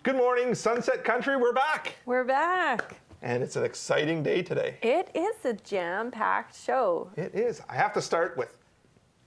Good morning, Sunset Country. We're back. We're back. And it's an exciting day today. It is a jam-packed show. It is. I have to start with,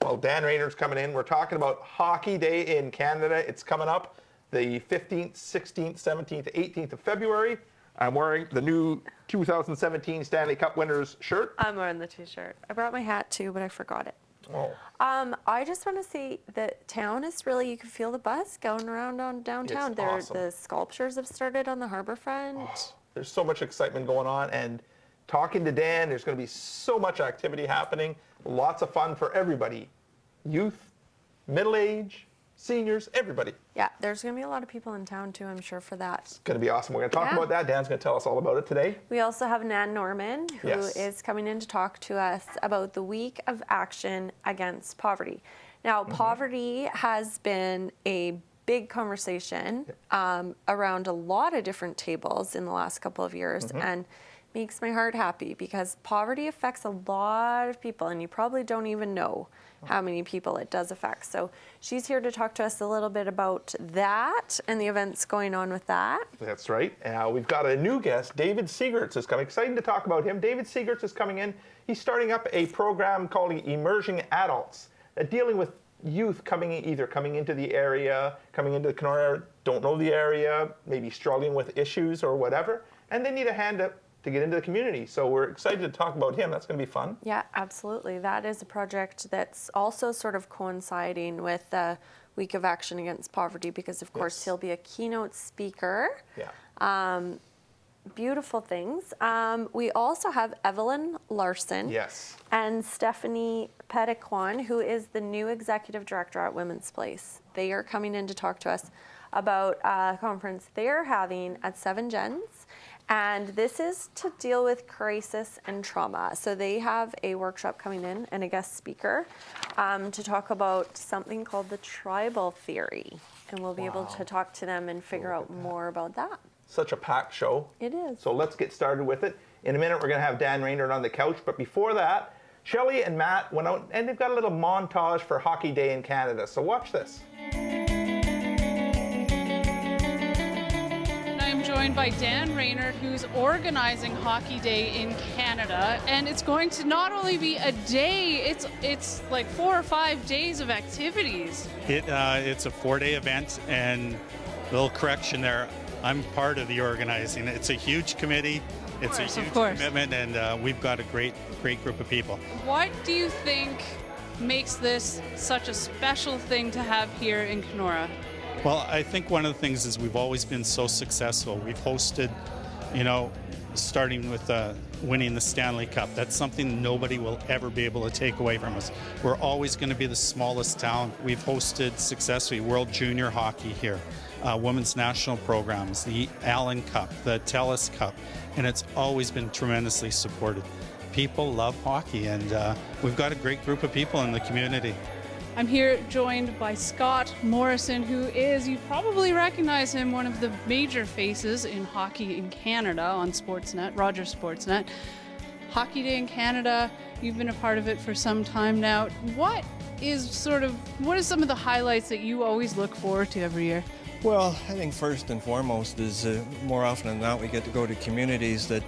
well, Dan Reynard's coming in. We're talking about Hockey Day in Canada. It's coming up the 15th, 16th, 17th, 18th of February. I'm wearing the new 2017 Stanley Cup winners shirt. I'm wearing the t-shirt. I brought my hat too, but I forgot it. Oh. I just want to say that town is really, you can feel the buzz going around on downtown. It's awesome. The sculptures have started on the harbor front. Oh, there's so much excitement going on, and talking to Dan, there's going to be so much activity happening. Lots of fun for everybody. Youth, middle age, seniors, everybody. Yeah, there's going to be a lot of people in town too, I'm sure, for that. It's going to be awesome. We're going to talk about that. Dan's going to tell us all about it today. We also have Nan Norman, who is coming in to talk to us about the week of action against poverty. Now, poverty has been a big conversation around a lot of different tables in the last couple of years, and makes my heart happy because poverty affects a lot of people, and you probably don't even know how many people it does affect. So she's here to talk to us a little bit about that and the events going on with that. That's right. We've got a new guest, David Segerts is coming. Excited to talk about him. David Segerts is coming in. He's starting up a program called Emerging Adults, dealing with youth coming into the area, coming into the Kenora area, don't know the area, maybe struggling with issues or whatever, and they need a hand up to get into the community. So we're excited to talk about him. That's going to be fun. Yeah, absolutely. That is a project that's also sort of coinciding with the Week of Action Against Poverty because, of course, he'll be a keynote speaker. Yeah. Beautiful things. We also have Evelyn Larson and Stephanie Pettiquan, who is the new executive director at Women's Place. They are coming in to talk to us about a conference they're having at Seven Gens. And this is to deal with crisis and trauma. So they have a workshop coming in and a guest speaker to talk about something called the tribal theory. And we'll be able to talk to them and figure out more about that. Such a packed show. It is. So let's get started with it. In a minute, we're going to have Dan Reynard on the couch. But before that, Shelley and Matt went out and they've got a little montage for Hockey Day in Canada. So watch this. Joined by Dan Reynard, who's organizing Hockey Day in Canada, and it's going to not only be a day, it's like 4 or 5 days of activities. It's a 4-day event, and a little correction there, I'm part of the organizing. It's a huge committee, it's a huge commitment, and we've got a great group of people. What do you think makes this such a special thing to have here in Kenora? Well, I think one of the things is we've always been so successful. We've hosted, starting with winning the Stanley Cup. That's something nobody will ever be able to take away from us. We're always going to be the smallest town. We've hosted successfully World Junior Hockey here, women's national programs, the Allen Cup, the TELUS Cup, and it's always been tremendously supported. People love hockey, and we've got a great group of people in the community. I'm here joined by Scott Morrison, who is, you probably recognize him, one of the major faces in hockey in Canada on Sportsnet, Rogers Sportsnet. Hockey Day in Canada, you've been a part of it for some time now. What is some of the highlights that you always look forward to every year? Well, I think first and foremost is more often than not we get to go to communities that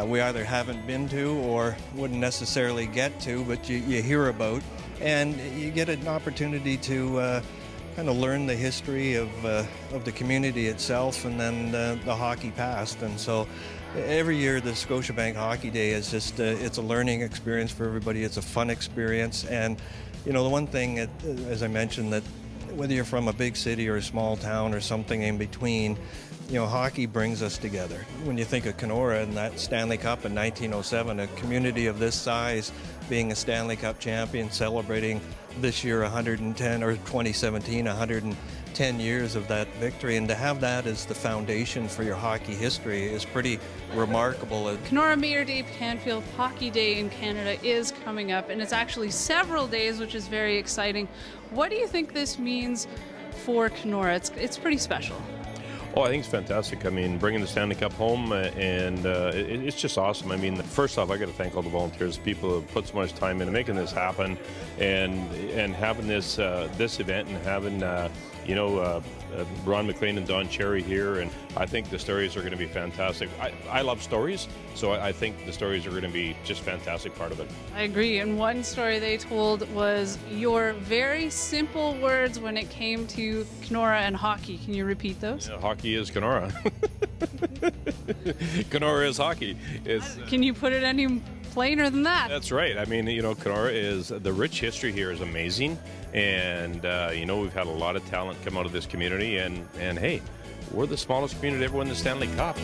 we either haven't been to or wouldn't necessarily get to, but you hear about. And you get an opportunity to kind of learn the history of the community itself and then the hockey past. And so every year the Scotiabank Hockey Day is just, it's a learning experience for everybody. It's a fun experience. And, the one thing, as I mentioned, that whether you're from a big city or a small town or something in between, hockey brings us together. When you think of Kenora and that Stanley Cup in 1907, a community of this size being a Stanley Cup champion, celebrating this year 110, or 2017, 110 years of that victory, and to have that as the foundation for your hockey history is pretty remarkable. Kenora Mayor Dave Canfield, Hockey Day in Canada is coming up, and it's actually several days, which is very exciting. What do you think this means for Kenora? It's pretty special. Oh, I think it's fantastic. I mean, bringing the Stanley Cup home, and it's just awesome. I mean, first off, I got to thank all the volunteers, people who have put so much time into making this happen, and having this event, and having Ron McLean and Don Cherry here, and I think the stories are going to be fantastic. I love stories, so I think the stories are going to be just fantastic part of it. I agree. And one story they told was your very simple words when it came to Kenora and hockey. Can you repeat those? Hockey is Kenora. Kenora is hockey. Can you put it any plainer than that? That's right. I mean, Kenora is, the rich history here is amazing. And, we've had a lot of talent come out of this community. And hey, we're the smallest community to ever win the Stanley Cup.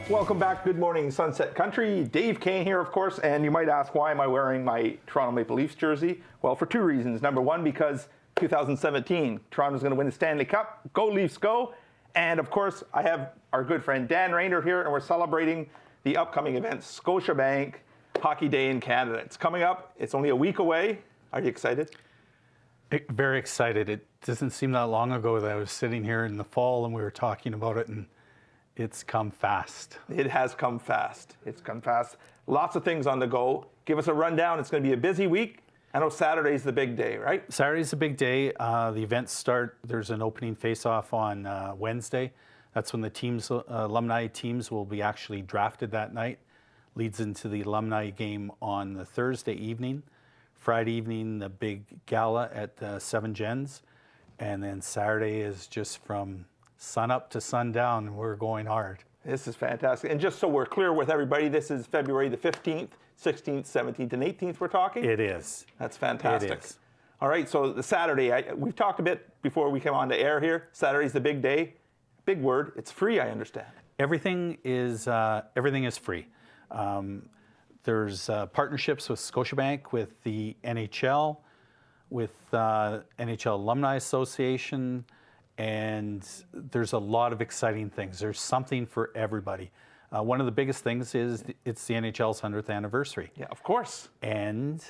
Welcome back. Good morning, Sunset Country. Dave Kane here, of course. And you might ask, why am I wearing my Toronto Maple Leafs jersey? Well, for two reasons. Number one, because 2017, Toronto's going to win the Stanley Cup. Go Leafs, go. And of course, I have our good friend Dan Reynard here, and we're celebrating the upcoming event, Scotiabank Hockey Day in Canada. It's coming up. It's only a week away. Are you excited? Very excited. It doesn't seem that long ago that I was sitting here in the fall and we were talking about it, and it's come fast. It has come fast. It's come fast. Lots of things on the go. Give us a rundown. It's going to be a busy week. I know Saturday's the big day, right? Saturday's the big day. The events start. There's an opening face-off on Wednesday. That's when the teams, alumni teams, will be actually drafted that night. Leads into the alumni game on the Thursday evening. Friday evening, the big gala at Seven Gens. And then Saturday is just from sun up to sundown. We're going hard. This is fantastic. And just so we're clear with everybody, this is February the 15th. 16th, 17th, and 18th we're talking? It is. That's fantastic. It is. All right, so the Saturday, we've talked a bit before we came on to air here. Saturday's the big day. Big word. It's free, I understand. Everything is free. There's partnerships with Scotiabank, with the NHL, with NHL Alumni Association, and there's a lot of exciting things. There's something for everybody. One of the biggest things is it's the NHL's 100th anniversary. Yeah, of course. And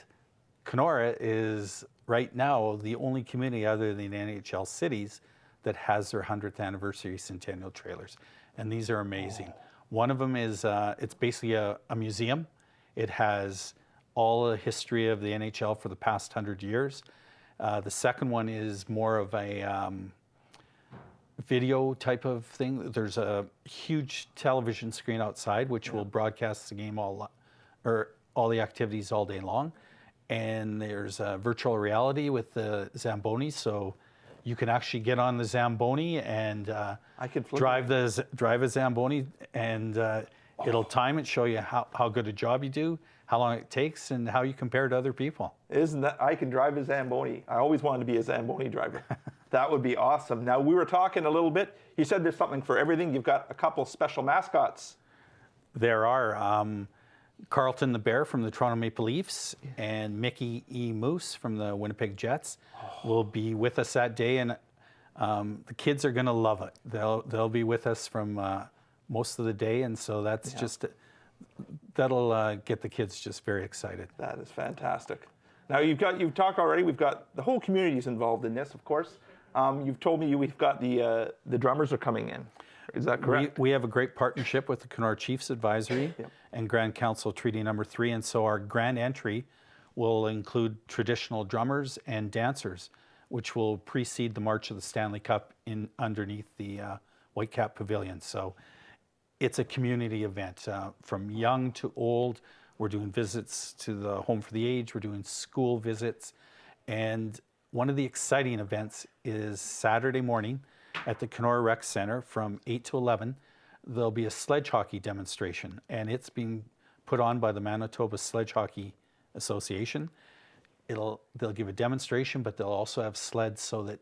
Kenora is right now the only community other than the NHL cities that has their 100th anniversary centennial trailers. And these are amazing. One of them is, it's basically a museum. It has all the history of the NHL for the past 100 years. The second one is more of a video type of thing. There's a huge television screen outside which will broadcast the game all the activities all day long. And there's virtual reality with the Zamboni, so you can actually get on the Zamboni and I can drive a Zamboni, and it'll time it, show you how good a job you do, how long it takes, and how you compare to other people. Isn't that, I can drive a Zamboni. I always wanted to be a Zamboni driver. That would be awesome. Now, we were talking a little bit. You said there's something for everything. You've got a couple special mascots. There are. Carlton the Bear from the Toronto Maple Leafs and Mickey E. Moose from the Winnipeg Jets will be with us that day, and the kids are going to love it. They'll be with us from most of the day, and so that's that'll get the kids just very excited. That is fantastic. Now you've talked already. We've got the whole community is involved in this, of course. You've told me we've got the drummers are coming in. Is that correct? We have a great partnership with the Kenora Chiefs Advisory and Grand Council Treaty Number 3, and so our grand entry will include traditional drummers and dancers, which will precede the March of the Stanley Cup underneath the Whitecap Pavilion. So it's a community event from young to old. We're doing visits to the Home for the Aged. We're doing school visits. And one of the exciting events is Saturday morning at the Kenora Rec Centre from 8 to 11. There'll be a sledge hockey demonstration, and it's being put on by the Manitoba Sledge Hockey Association. They'll give a demonstration, but they'll also have sleds so that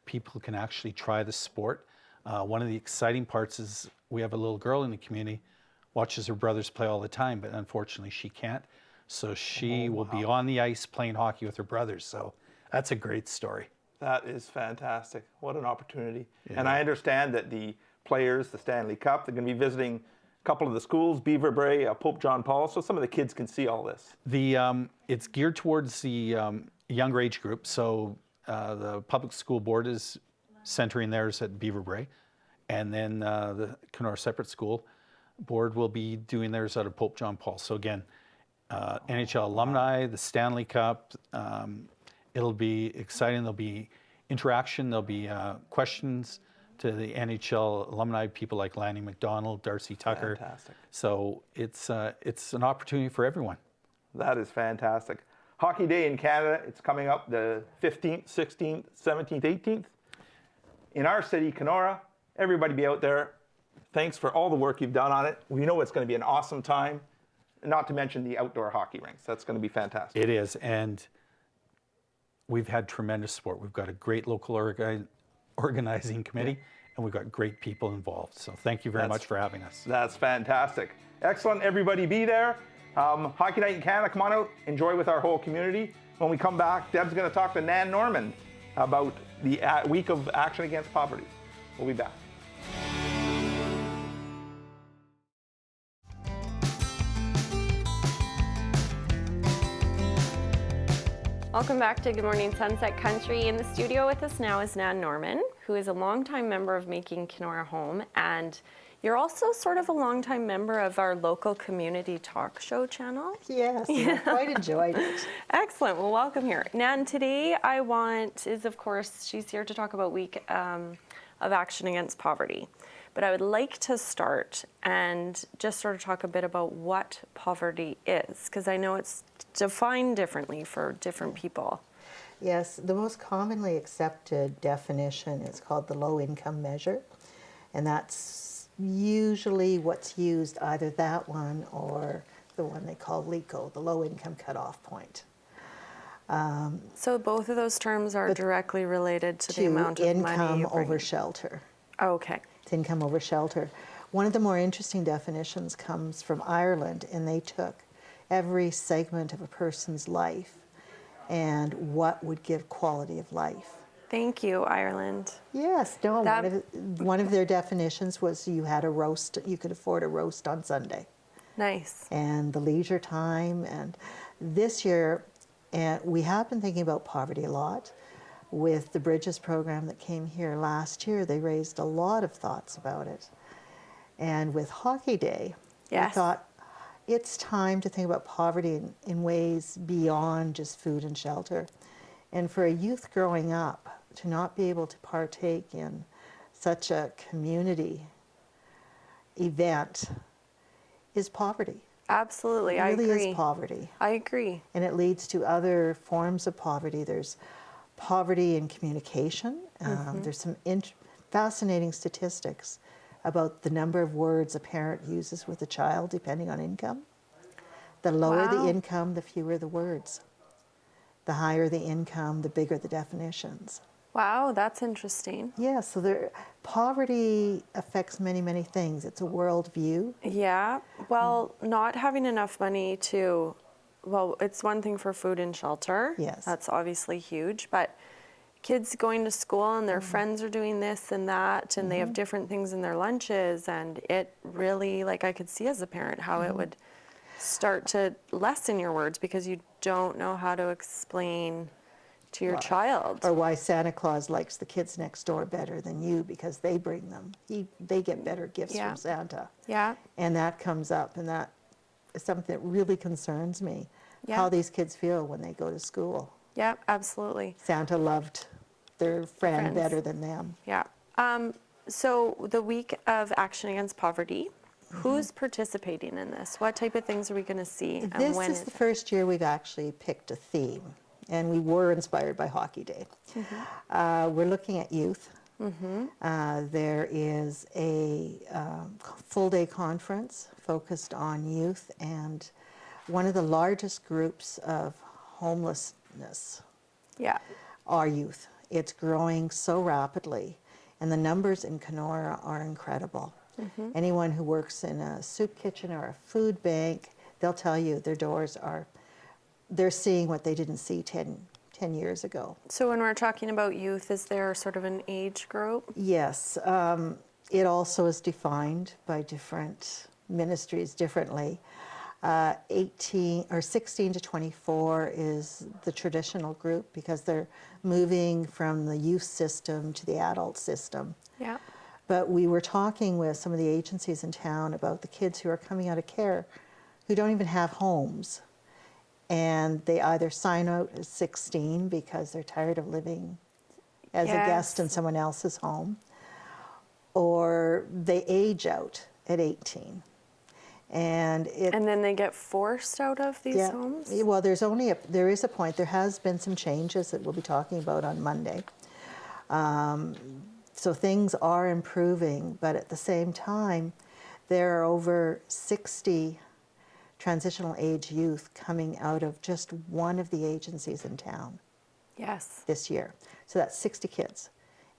people can actually try the sport. One of the exciting parts is we have a little girl in the community, watches her brothers play all the time, but unfortunately she can't. So she will be on the ice playing hockey with her brothers. So that's a great story. That is fantastic. What an opportunity. Yeah. And I understand that the players, the Stanley Cup, they're going to be visiting a couple of the schools, Beaver Brae, Pope John Paul, so some of the kids can see all this. It's geared towards the younger age group. So the public school board is centering theirs at Beaver Brae, and then the Kenora Separate School. board will be doing theirs out of Pope John Paul. So again, NHL alumni, the Stanley Cup. It'll be exciting. There'll be interaction. There'll be questions to the NHL alumni, people like Lanny McDonald, Darcy Tucker. Fantastic. So it's an opportunity for everyone. That is fantastic. Hockey Day in Canada, it's coming up the 15th, 16th, 17th, 18th. In our city, Kenora, everybody be out there. Thanks for all the work you've done on it. We know it's going to be an awesome time, not to mention the outdoor hockey rinks. That's going to be fantastic. It is, and we've had tremendous support. We've got a great local organizing committee, and we've got great people involved. So thank you very much for having us. That's fantastic. Excellent. Everybody be there. Hockey Night in Canada, come on out, enjoy with our whole community. When we come back, Deb's going to talk to Nan Norman about the week of action against poverty. We'll be back. Welcome back to Good Morning Sunset Country. In the studio with us now is Nan Norman, who is a longtime member of Making Kenora Home, and you're also sort of a longtime member of our local community talk show channel. Yes, I quite enjoyed it. Excellent. Well, welcome here. Nan, today of course, she's here to talk about Week of Action Against Poverty. But I would like to start and just sort of talk a bit about what poverty is, because I know it's defined differently for different people. Yes, the most commonly accepted definition is called the low income measure, and that's usually what's used, either that one or the one they call LICO, the low income cutoff point. So both of those terms are directly related to the amount of money you income bring. over shelter. Okay. It's income over shelter. One of the more interesting definitions comes from Ireland, and they took every segment of a person's life and what would give quality of life. Thank you, Ireland. Yes, no, one of their definitions was you had a roast, you could afford a roast on Sunday. Nice. And the leisure time. And this year, we have been thinking about poverty a lot. With the Bridges program that came here last year, they raised a lot of thoughts about it. And with Hockey Day, we thought it's time to think about poverty in ways beyond just food and shelter. And for a youth growing up to not be able to partake in such a community event is poverty. Absolutely, I agree. It really is poverty. I agree. And it leads to other forms of poverty. There's poverty in communication. There's some fascinating statistics about the number of words a parent uses with a child depending on income. The lower the income, the fewer the words. The higher the income, the bigger the definitions. Wow, that's interesting. Yeah, so poverty affects many, many things. It's a worldview. Yeah, well, not having enough money to, well, it's one thing for food and shelter. Yes. That's obviously huge, but kids going to school and their friends are doing this and that, and they have different things in their lunches, and it really, like, I could see as a parent how it would start to lessen your words because you don't know how to explain to your child. Or why Santa Claus likes the kids next door better than you because they bring them. They get better gifts from Santa. Yeah. And that comes up, and that is something that really concerns me, how these kids feel when they go to school. Yeah, absolutely. Santa loved their friend better than them. Yeah. So the Week of Action Against Poverty, who's participating in this? What type of things are we going to see? And This when is the first year we've actually picked a theme, and we were inspired by Hockey Day. We're looking at youth. There is a full-day conference focused on youth, and one of the largest groups of homelessness are youth. It's growing so rapidly, and the numbers in Kenora are incredible. Anyone who works in a soup kitchen or a food bank, they'll tell you their doors they're seeing what they didn't see 10 years ago. So when we're talking about youth, is there sort of an age group? Yes. It also is defined by different ministries differently. 16 to 24 is the traditional group because they're moving from the youth system to the adult system. Yeah. But we were talking with some of the agencies in town about the kids who are coming out of care who don't even have homes. And they either sign out at 16 because they're tired of living as a guest in someone else's home, or they age out at 18. And then they get forced out of these homes? Well, there is a point. There has been some changes that we'll be talking about on Monday. So things are improving, but at the same time, there are over 60 transitional age youth coming out of just one of the agencies in town. Yes. This year. So that's 60 kids.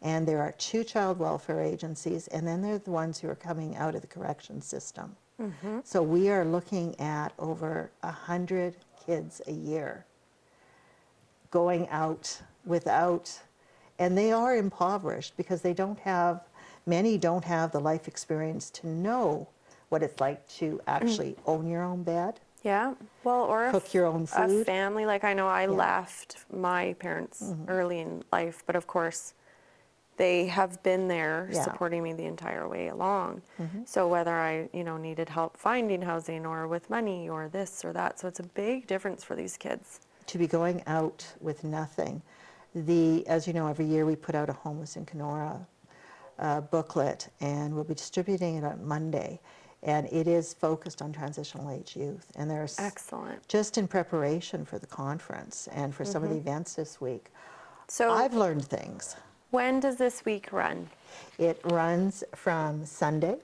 And there are 2 child welfare agencies, and then there are the ones who are coming out of the correction system. Mm-hmm. So we are looking at over 100 kids a year going out without, and they are impoverished because many don't have the life experience to know what it's like to actually own your own bed. Yeah, well, or cook your own food. A family, like I know I left my parents early in life, but of course they have been there supporting me the entire way along. Mm-hmm. So whether I, needed help finding housing or with money or this or that, so it's a big difference for these kids. To be going out with nothing. As you know, every year we put out a Homeless in Kenora booklet, and we'll be distributing it on Monday. And it is focused on transitional age youth. And there's excellent. Just in preparation for the conference and for some of the events this week, so I've learned things. When does this week run? It runs from Sunday,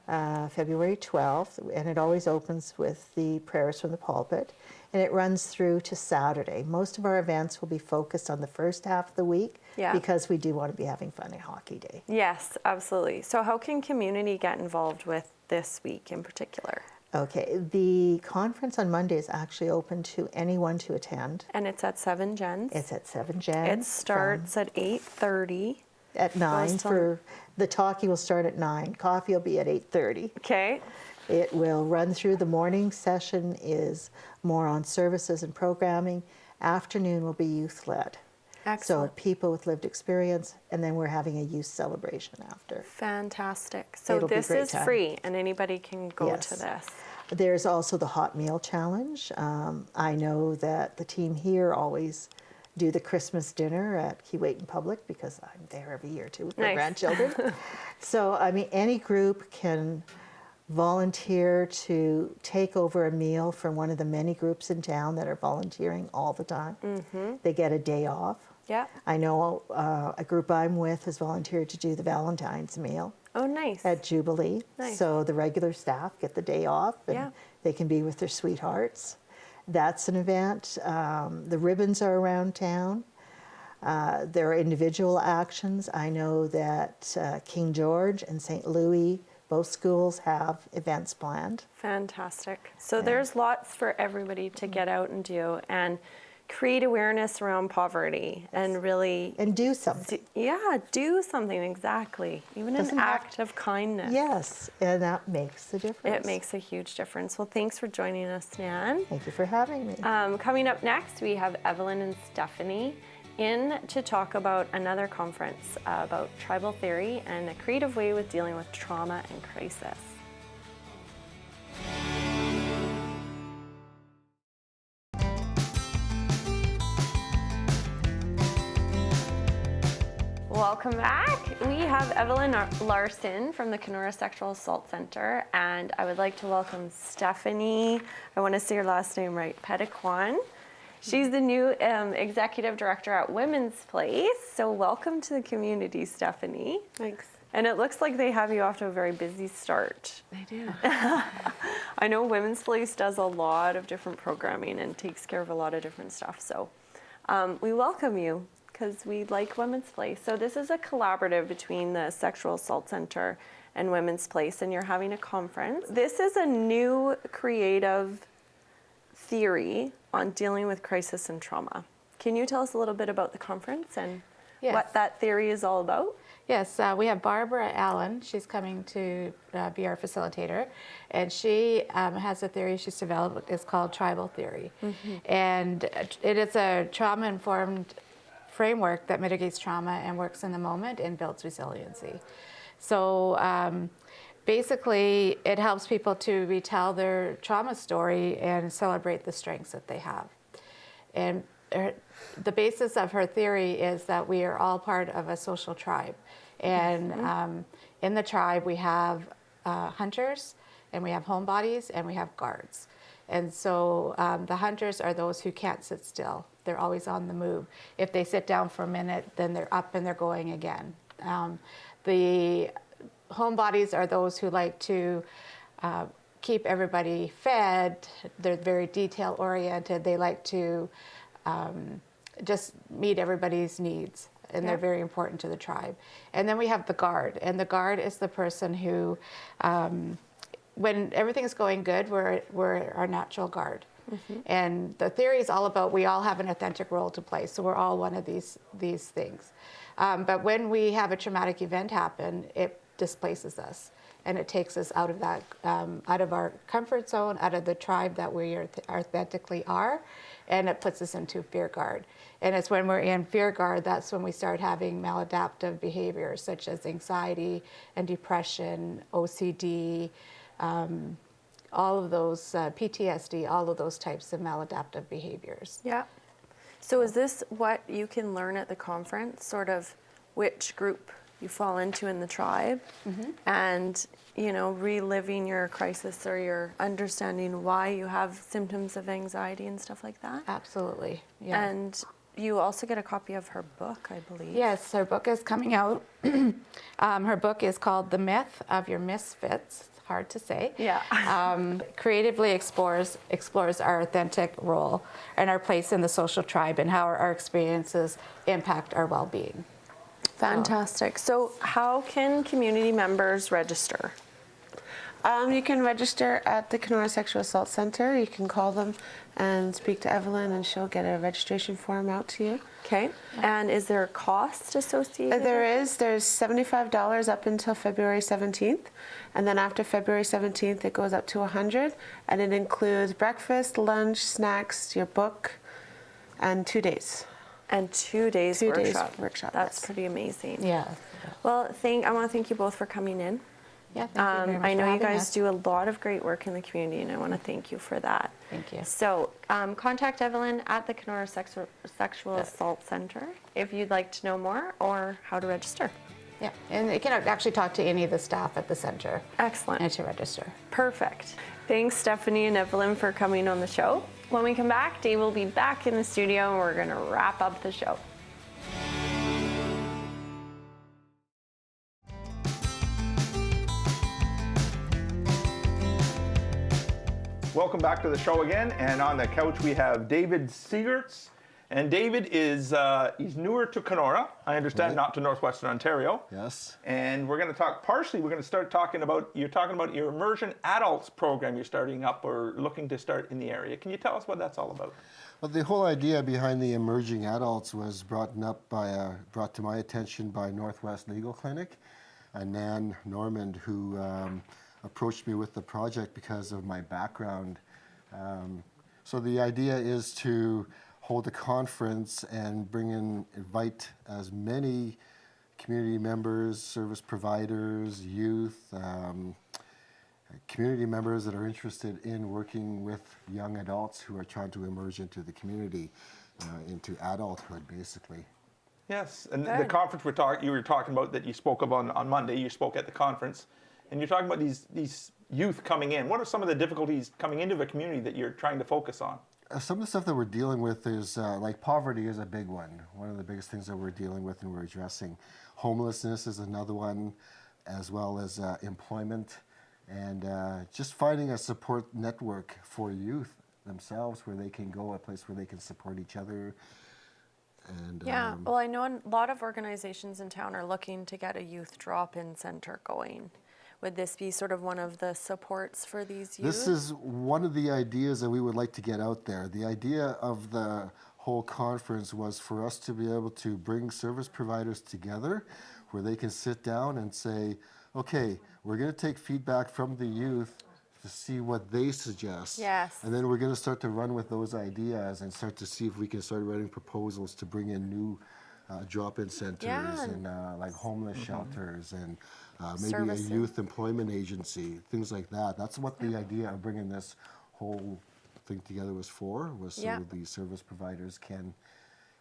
February 12th, and it always opens with the prayers from the pulpit, and it runs through to Saturday. Most of our events will be focused on the first half of the week because we do want to be having fun at Hockey Day. Yes, absolutely. So how can community get involved with this week in particular? Okay, the conference on Monday is actually open to anyone to attend. And it's at 7 Gens? It's at 7 Gens. It starts at 8:30. At 9 for the talkie will start at 9. Coffee will be at 8:30. Okay. It will run through. The morning session is more on services and programming. Afternoon will be youth-led. Excellent. So people with lived experience, and then we're having a youth celebration after. Fantastic. So It'll this is free, and anybody can go to this. There's also the Hot Meal Challenge. I know that the team here always do the Christmas dinner at Keewatin Public because I'm there every year too with my grandchildren. So, I mean, any group can volunteer to take over a meal from one of the many groups in town that are volunteering all the time. Mm-hmm. They get a day off. Yeah. I know a group I'm with has volunteered to do the Valentine's meal. Oh, nice. At Jubilee. Nice. So the regular staff get the day off and they can be with their sweethearts. That's an event. The ribbons are around town. There are individual actions. I know that King George and St. Louis, both schools have events planned. Fantastic. So there's lots for everybody to get out and do and create awareness around poverty and really... And do something. Do something, exactly. Even an act of kindness. Yes, and that makes a difference. It makes a huge difference. Well, thanks for joining us, Nan. Thank you for having me. Coming up next, we have Evelyn and Stephanie in to talk about another conference about tribal theory and a creative way with dealing with trauma and crisis. Welcome back. We have Evelyn Larson from the Kenora Sexual Assault Centre, and I would like to welcome Stephanie, I want to say your last name right, Petitquan. She's the new executive director at Women's Place, so welcome to the community, Stephanie. Thanks. And it looks like they have you off to a very busy start. They do. I know Women's Place does a lot of different programming and takes care of a lot of different stuff, so we welcome you, because we like Women's Place. So this is a collaborative between the Sexual Assault Centre and Women's Place, and you're having a conference. This is a new creative theory on dealing with crisis and trauma. Can you tell us a little bit about the conference and what that theory is all about? Yes, we have Barbara Allen. She's coming to be our facilitator, and she has a theory she's developed. It's called tribal theory, and it is a trauma-informed framework that mitigates trauma and works in the moment and builds resiliency. So basically, it helps people to retell their trauma story and celebrate the strengths that they have. And the basis of her theory is that we are all part of a social tribe. And in the tribe, we have hunters, and we have homebodies, and we have guards. And so the hunters are those who can't sit still. They're always on the move. If they sit down for a minute, then they're up and they're going again. The homebodies are those who like to keep everybody fed. They're very detail oriented. They like to just meet everybody's needs, and they're very important to the tribe. And then we have the guard, and the guard is the person who, when everything's going good, we're our natural guard. And the theory is all about we all have an authentic role to play, so we're all one of these things. But when we have a traumatic event happen, it displaces us, and it takes us out of that, out of our comfort zone, out of the tribe that we authentically are, and it puts us into fear guard. And it's when we're in fear guard that's when we start having maladaptive behaviors such as anxiety and depression, OCD, all of those PTSD, all of those types of maladaptive behaviors. Yeah. So is this what you can learn at the conference, sort of which group you fall into in the tribe, and reliving your crisis or your understanding why you have symptoms of anxiety and stuff like that? Absolutely. Yeah. And you also get a copy of her book, I believe. Yes, her book is coming out. Her book is called The Myth of Your Misfits. It's hard to say. Yeah. Creatively explores our authentic role and our place in the social tribe and how our experiences impact our well-being. Fantastic. So how can community members register? You can register at the Kenora Sexual Assault Centre. You can call them and speak to Evelyn, and she'll get a registration form out to you. Okay. And is there a cost associated? There is. There's $75 up until February 17th. And then after February 17th, it goes up to $100. And it includes breakfast, lunch, snacks, your book, and 2 days. And 2 days workshop. That's pretty amazing. Yeah. Well, I want to thank you both for coming in. Yeah, thank you very much I know for you having guys us. do a lot of great work in the community, and I want to thank you for that. Thank you. So contact Evelyn at the Kenora Sexual Assault Centre if you'd like to know more or how to register. Yeah, and you can actually talk to any of the staff at the center. Excellent. And to register. Perfect. Thanks, Stephanie and Evelyn, for coming on the show. When we come back, Dave will be back in the studio, and we're going to wrap up the show. Welcome back to the show again, and on the couch we have David Segerts. And David is he's newer to Kenora, I understand, not to Northwestern Ontario. Yes. And we're going to talk partially. We're going to start talking about your immersion adults program you're starting up or looking to start in the area. Can you tell us what that's all about? Well, the whole idea behind the emerging adults was brought to my attention by Northwest Legal Clinic, and Nan Norman, who approached me with the project because of my background. So the idea is to hold a conference and invite as many community members, service providers, youth, community members that are interested in working with young adults who are trying to emerge into the community, into adulthood, basically. Yes, and the conference you were talking about that you spoke of on Monday, you spoke at the conference, and you're talking about these youth coming in. What are some of the difficulties coming into the community that you're trying to focus on? Some of the stuff that we're dealing with is, like poverty is a big one. One of the biggest things that we're dealing with and we're addressing. Homelessness is another one, as well as employment, and just finding a support network for youth themselves where they can go, a place where they can support each other. And, well, I know a lot of organizations in town are looking to get a youth drop-in center going. Would this be sort of one of the supports for these youth? This is one of the ideas that we would like to get out there. The idea of the whole conference was for us to be able to bring service providers together where they can sit down and say, okay, we're going to take feedback from the youth to see what they suggest. Yes. And then we're going to start to run with those ideas and start to see if we can start writing proposals to bring in new drop-in centers and like homeless shelters and maybe Services. a youth employment agency, things like that. That's what the idea of bringing this whole thing together was so Yeah. the service providers can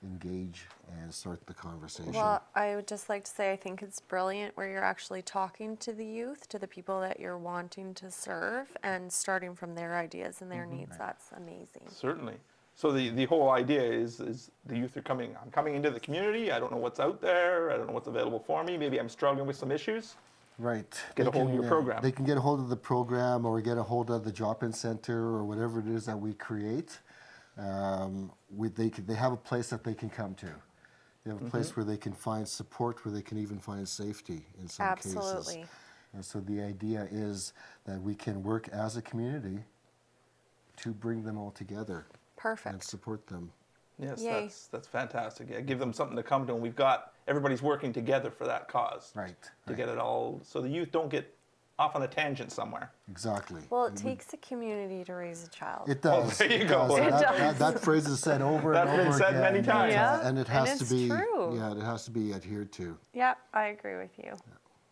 engage and start the conversation. Well, I would just like to say I think it's brilliant where you're actually talking to the youth, to the people that you're wanting to serve, and starting from their ideas and their needs. That's amazing. Certainly. So the whole idea is the youth are coming. I'm coming into the community. I don't know what's out there. I don't know what's available for me. Maybe I'm struggling with some issues. Right. Get a hold of your program. They can get a hold of the program or get a hold of the drop-in center or whatever it is that we create. They have a place that they can come to. They have a place where they can find support, where they can even find safety in some cases. Absolutely. And so the idea is that we can work as a community to bring them all together and Perfect. support them. Yes, Yay. that's fantastic. Yeah, give them something to come to, and everybody's working together for that cause. Right. To get it all, so the youth don't get off on a tangent somewhere. Exactly. Well, it takes a community to raise a child. It does. there you It go. does. It That phrase is said over and over That's been said again. many times. Yeah. And it has And to it's be. true. Yeah, it has to be adhered to. Yeah, I agree with you.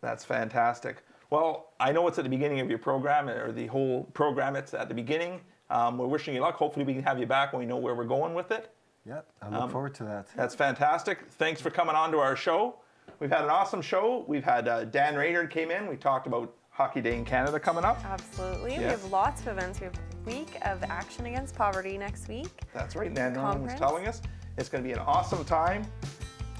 That's fantastic. Well, I know it's at the beginning of your program, or the whole program. It's at the beginning. We're wishing you luck. Hopefully, we can have you back when we know where we're going with it. Yep, I look forward to that. That's fantastic. Thanks for coming on to our show. We've had an awesome show. We've had Dan Reynard came in. We talked about Hockey Day in Canada coming up. Absolutely. We Yes. have lots of events. We have Week of Action Against Poverty next week. That's right. Nan Norman was Conference. telling us. It's going to be an awesome time.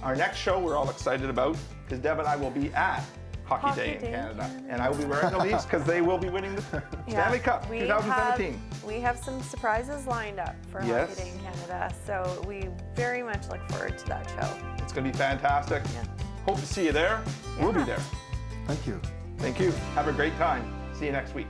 Our next show we're all excited about because Deb and I will be at Hockey Day in Canada. And I will be wearing the Leafs because they will be winning the Stanley Cup 2017. We have some surprises lined up for Yes. Hockey Day in Canada, so we very much look forward to that show. It's going to be fantastic. Yeah. Hope to see you there. We'll be there. Thank you. Thank you. Have a great time. See you next week.